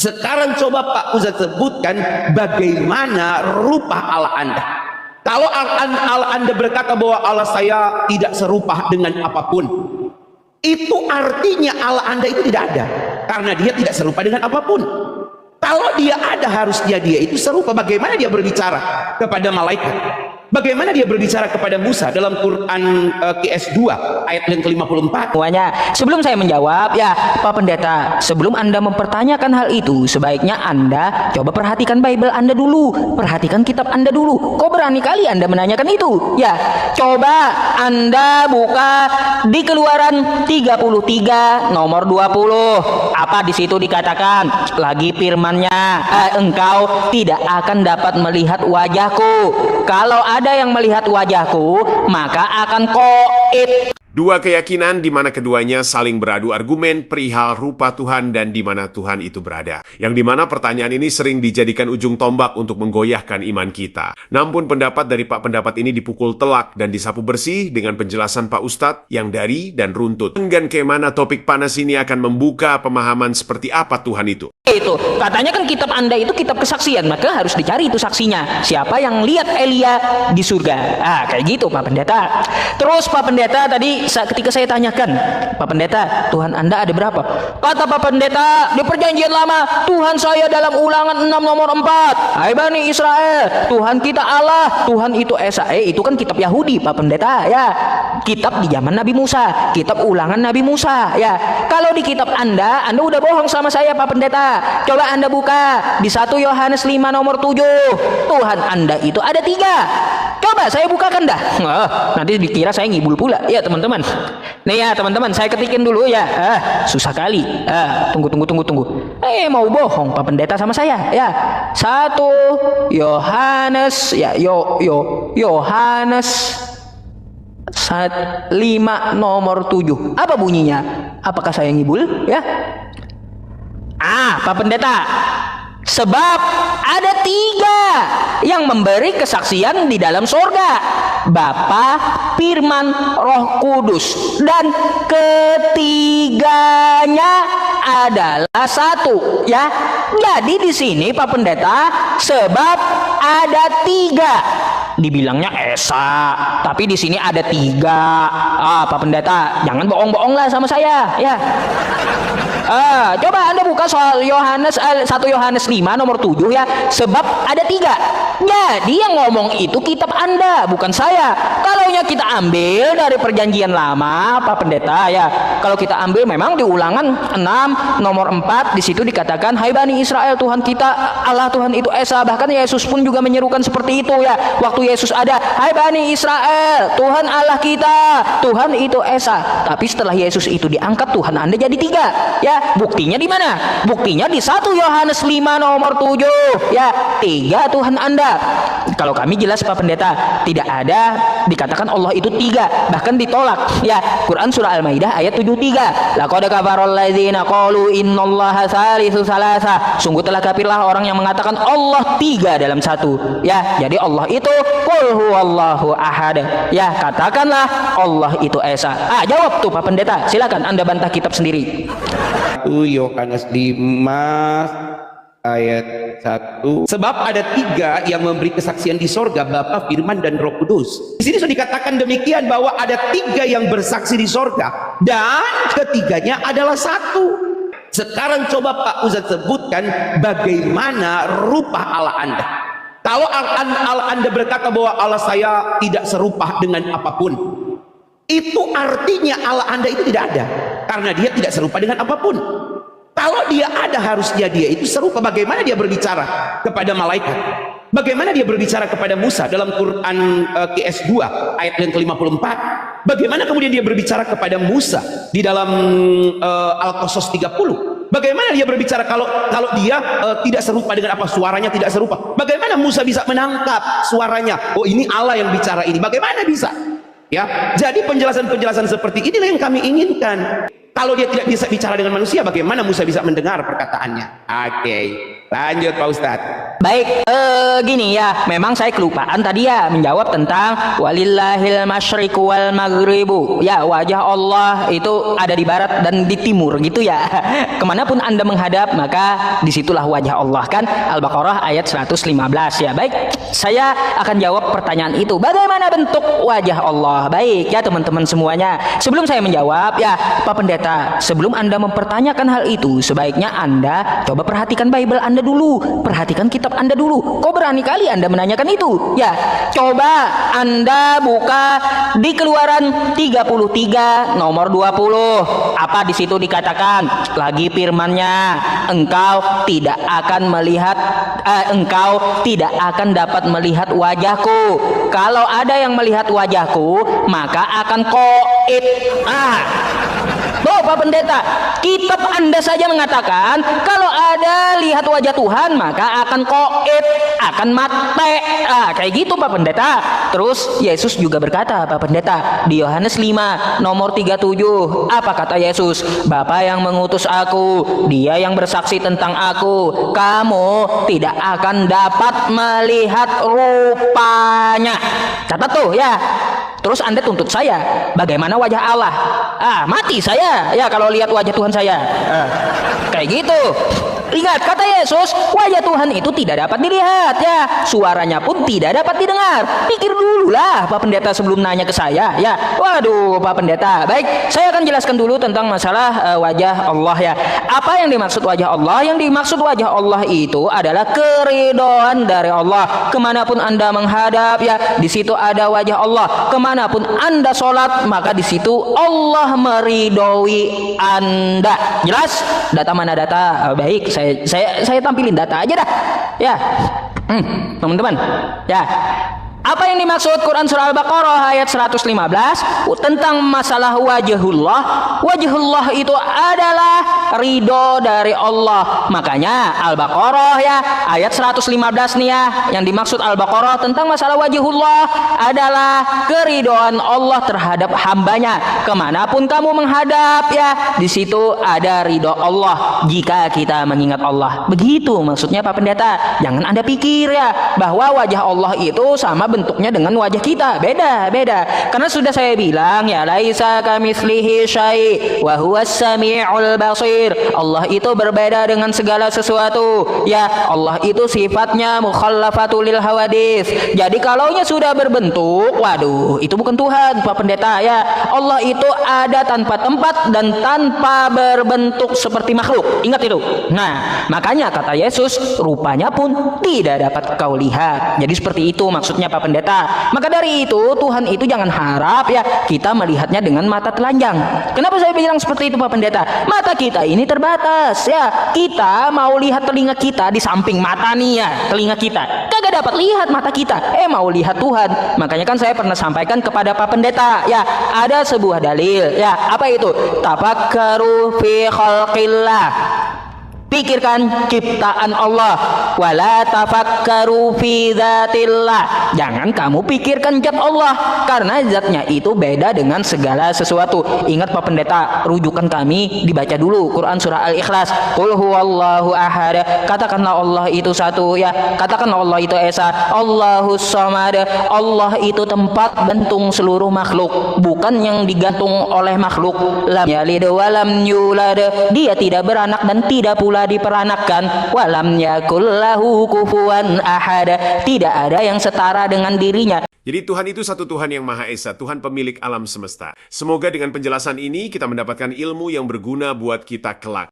Sekarang coba Pak Ustaz sebutkan bagaimana rupa Allah Anda. Kalau Allah Anda berkata bahwa Allah saya tidak serupa dengan apapun, itu artinya Allah Anda itu tidak ada, karena dia tidak serupa dengan apapun. Kalau dia ada, harusnya dia itu serupa. Bagaimana dia berbicara kepada malaikat? Bagaimana dia berbicara kepada Musa dalam Quran QS 2 ayat yang ke-54? Semuanya. Sebelum saya menjawab, ya Pak Pendeta, sebelum Anda mempertanyakan hal itu, sebaiknya Anda coba perhatikan Bible Anda dulu, perhatikan kitab Anda dulu. Kok berani kali Anda menanyakan itu? Ya, coba Anda buka di Keluaran 33 nomor 20. Apa di situ dikatakan? Lagi firman-Nya, engkau tidak akan dapat melihat wajahku. Kalau ada yang melihat wajahku, maka akan koit. Dua keyakinan di mana keduanya saling beradu argumen perihal rupa Tuhan dan di mana Tuhan itu berada. Yang di mana pertanyaan ini sering dijadikan ujung tombak untuk menggoyahkan iman kita. Namun pendapat dari Pak Pendapat ini dipukul telak dan disapu bersih dengan penjelasan Pak Ustadz yang dari dan runtut. Enggan kemana topik panas ini akan membuka pemahaman seperti apa Tuhan itu. Itu katanya kan kitab Anda itu kitab kesaksian, maka harus dicari itu saksinya. Siapa yang lihat Elia di surga? Kayak gitu Pak Pendeta. Terus Pak Pendeta tadi ketika saya tanyakan, Pak Pendeta, Tuhan Anda ada berapa? Kata Pak Pendeta, di perjanjian lama, Tuhan saya dalam Ulangan 6 nomor 4. Hai Bani Israel, Tuhan kita Allah, Tuhan itu Esa. Itu kan kitab Yahudi Pak Pendeta, ya. Kitab di zaman Nabi Musa, kitab Ulangan Nabi Musa, ya. Kalau di kitab Anda udah bohong sama saya Pak Pendeta. Coba Anda buka di 1 Yohanes 5 nomor 7. Tuhan Anda itu ada 3. Coba saya bukakan dah. Nanti dikira saya ngibul pula. Ya teman-teman. Nih ya teman-teman, saya ketikin dulu ya. Susah kali. Tunggu. Mau bohong Pak Pendeta sama saya. Ya. 1 Yohanes ya Yohanes 5 nomor 7. Apa bunyinya? Apakah saya ngibul? Ya. Pak Pendeta, sebab ada 3 yang memberi kesaksian di dalam sorga, Bapa, Firman, Roh Kudus, dan ketiganya adalah 1. Ya, jadi di sini Pak Pendeta, sebab ada 3. Dibilangnya Esa, tapi di sini ada 3. Pak Pendeta, jangan bohong-bohong lah sama saya, ya. Coba Anda buka soal Yohanes 1 Yohanes 5 nomor 7 ya, sebab ada 3. Jadi yang ngomong itu kitab Anda, bukan saya. Kalaunya kita ambil dari perjanjian lama Pak Pendeta ya, kalau kita ambil memang di Ulangan 6 nomor 4, di situ dikatakan hai Bani Israel, Tuhan kita Allah, Tuhan itu Esa. Bahkan Yesus pun juga menyerukan seperti itu ya. Waktu Yesus ada, hai Bani Israel, Tuhan Allah kita, Tuhan itu Esa. Tapi setelah Yesus itu diangkat, Tuhan Anda jadi 3. Ya, buktinya di mana? Buktinya di 1 Yohanes 5 nomor 7. Ya, 3 Tuhan Anda. Kalau kami jelas Pak Pendeta, tidak ada dikatakan Allah itu 3, bahkan ditolak. Ya, Quran surah Al-Maidah ayat 73. Laqad kafaral ladzina qalu innallaha tsalitsu tsalatsa. Sungguh telah kafirlah orang yang mengatakan Allah 3 dalam 1. Ya, jadi Allah itu qul huwallahu ahad. Ya, katakanlah Allah itu Esa. Jawab tuh Pak Pendeta. Silakan Anda bantah kitab sendiri. 1 Yohanes 5 ayat 1. Sebab ada 3 yang memberi kesaksian di sorga, Bapa, Firman, dan Roh Kudus. Di sini sudah dikatakan demikian bahwa ada 3 yang bersaksi di sorga dan ketiganya adalah 1. Sekarang coba Pak Ustaz sebutkan bagaimana rupa Allah Anda. Kalau Allah Anda berkata bahwa Allah saya tidak serupa dengan apapun, itu artinya Allah Anda itu tidak ada, karena dia tidak serupa dengan apapun. Kalau dia ada, harusnya dia itu serupa. Bagaimana dia berbicara kepada malaikat? Bagaimana dia berbicara kepada Musa dalam Quran QS 2 ayat yang ke-54? Bagaimana kemudian dia berbicara kepada Musa di dalam Al-Qasas 30? Bagaimana dia berbicara kalau dia tidak serupa dengan apa? Suaranya tidak serupa. Bagaimana Musa bisa menangkap suaranya? Oh, ini Allah yang bicara ini. Bagaimana bisa? Ya, jadi penjelasan-penjelasan seperti inilah yang kami inginkan. Kalau dia tidak bisa bicara dengan manusia, bagaimana Musa bisa mendengar perkataannya? Oke. Lanjut Pak Ustadz. Baik, gini ya, memang saya kelupaan tadi ya menjawab tentang walillahil masyriqu wal maghribu. Ya, wajah Allah itu ada di barat dan di timur gitu ya. Kemanapun Anda menghadap, maka disitulah wajah Allah kan. Al-Baqarah ayat 115 ya. Baik, saya akan jawab pertanyaan itu. Bagaimana bentuk wajah Allah? Baik ya teman-teman semuanya. Sebelum saya menjawab ya, Pak Pendeta, sebelum Anda mempertanyakan hal itu, sebaiknya Anda coba perhatikan Bible Anda dulu, perhatikan kitab Anda dulu. Kok berani kali Anda menanyakan itu? Ya, coba Anda buka di Keluaran 33 nomor 20. Apa di situ dikatakan? Lagi firman-Nya, engkau tidak akan dapat melihat wajahku. Kalau ada yang melihat wajahku, maka akan koit. Tuh Pak Pendeta, kitab Anda saja mengatakan kalau ada lihat wajah Tuhan maka akan koit, akan mate. Kayak gitu Pak Pendeta. Terus Yesus juga berkata Pak Pendeta di Yohanes 5 nomor 37. Apa kata Yesus? Bapa yang mengutus aku, dia yang bersaksi tentang aku. Kamu tidak akan dapat melihat rupanya. Catat tuh ya. Terus Anda tuntut saya, bagaimana wajah Allah? Mati saya ya kalau lihat wajah Tuhan saya. Kayak gitu. Ingat kata Yesus, wajah Tuhan itu tidak dapat dilihat ya, suaranya pun tidak dapat didengar. Pikir dulu lah Pak Pendeta sebelum nanya ke saya ya. Waduh Pak Pendeta. Baik, saya akan jelaskan dulu tentang masalah wajah Allah ya. Apa yang dimaksud wajah Allah? Yang dimaksud wajah Allah itu adalah keridhaan dari Allah. Kemanapun Anda menghadap ya, di situ ada wajah Allah. Kemanapun Anda sholat, maka di situ Allah meridhoi Anda. Jelas? Data mana data? Baik, saya tampilin data aja dah. Ya. Teman-teman. Ya. Apa yang dimaksud Quran surah Al-Baqarah ayat 115 tentang masalah wajhullah? Wajhullah itu adalah ridho dari Allah. Makanya Al-Baqarah ya ayat 115 nih ya, yang dimaksud Al-Baqarah tentang masalah wajhullah adalah keridhaan Allah terhadap hambanya. Kemanapun kamu menghadap ya, di situ ada ridho Allah jika kita mengingat Allah. Begitu maksudnya Pak Pendeta. Jangan Anda pikir ya bahwa wajah Allah itu sama bentuknya dengan wajah kita. Beda. Karena sudah saya bilang ya, laisa kamitslihi syai' wa huwas samiul basir. Allah itu berbeda dengan segala sesuatu. Ya, Allah itu sifatnya mukhallafatul lil hawadits. Jadi kalaunya sudah berbentuk, waduh, itu bukan Tuhan, Pak Pendeta ya. Allah itu ada tanpa tempat dan tanpa berbentuk seperti makhluk. Ingat itu. Nah, makanya kata Yesus, rupanya pun tidak dapat kau lihat. Jadi seperti itu maksudnya Pak Pendeta. Maka dari itu Tuhan itu jangan harap ya kita melihatnya dengan mata telanjang. Kenapa saya bilang seperti itu Pak Pendeta? Mata kita ini terbatas ya. Kita mau lihat telinga kita di samping mata nih ya, telinga kita kagak dapat lihat mata kita. Mau lihat Tuhan. Makanya kan saya pernah sampaikan kepada Pak Pendeta ya, ada sebuah dalil ya. Apa itu? Tafakkaru fi khalqillah. Pikirkan ciptaan Allah. Wala tafakkaru fi dzatillah. Jangan kamu pikirkan zat Allah, karena zatnya itu beda dengan segala sesuatu. Ingat Pak Pendeta, rujukan kami dibaca dulu Quran surah Al-Ikhlas. Qul huwallahu ahad. Katakanlah Allah itu satu ya. Katakanlah Allah itu esa. Allahus samad. Allah itu tempat gantung seluruh makhluk, bukan yang digantung oleh makhluk. Lam yalid wa lam yulad. Dia tidak beranak dan tidak pula diperanakkan. Walam yakul lahu kufuwan ahad. Tidak ada yang setara dengan dirinya. Jadi Tuhan itu satu Tuhan yang Maha Esa, Tuhan pemilik alam semesta. Semoga dengan penjelasan ini kita mendapatkan ilmu yang berguna buat kita kelak.